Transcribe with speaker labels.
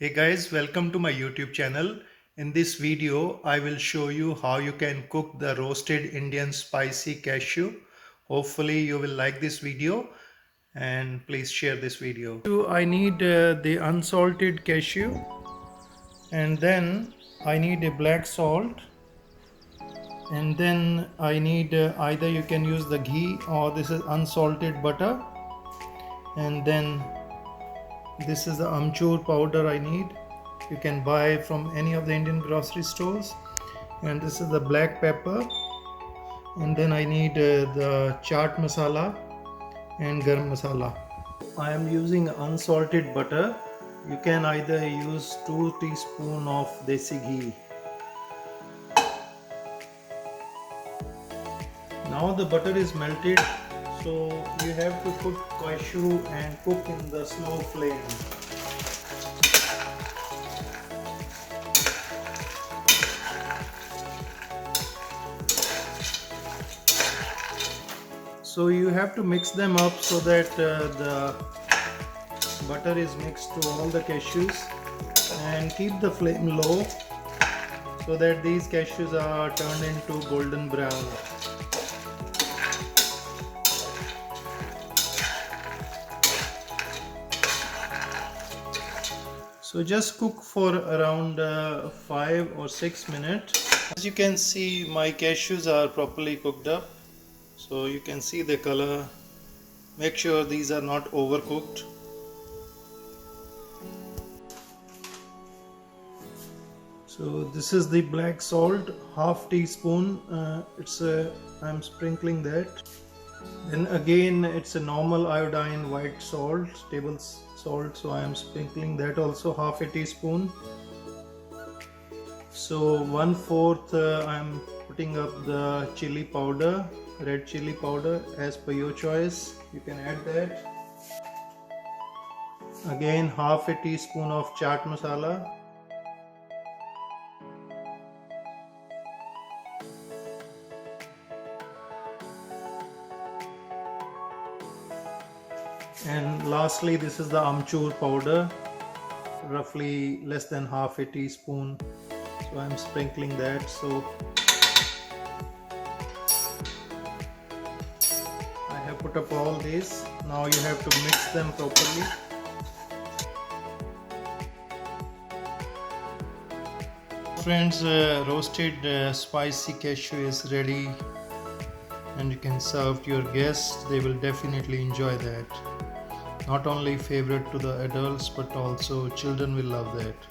Speaker 1: Hey guys, welcome to my YouTube channel. In this video, I will show you how you can cook the roasted Indian spicy cashew. Hopefully you will like this video and please share this video. I need the unsalted cashew, and then I need a black salt, and then I need either you can use the ghee or this is unsalted butter, and then this is the amchur powder I need. You can buy from any of the Indian grocery stores. And this is the black pepper. And then I need the chaat masala and garam masala. I am using unsalted butter. You can either use 2 teaspoons of desi ghee. Now the butter is melted, so you have to put cashew and cook in the slow flame. So you have to mix them up so that the butter is mixed to all the cashews, and keep the flame low so that these cashews are turned into golden brown. So just cook for around 5 or 6 minutes. As you can see, my cashews are properly cooked up. So you can see the color. Make sure these are not overcooked. So this is the black salt, half teaspoon. I'm sprinkling that. Then again it's a normal iodine white salt, table salt, so I am sprinkling that also, half a teaspoon. So 1/4 I am putting up the chili powder, red chili powder, as per your choice. You can add that. Again half a teaspoon of chaat masala. And lastly, this is the amchur powder, roughly less than half a teaspoon. So I'm sprinkling that. So I have put up all this. Now you have to mix them properly. Friends, roasted spicy cashew is ready, and you can serve to your guests. They will definitely enjoy that. Not only favorite to the adults, but also children will love that.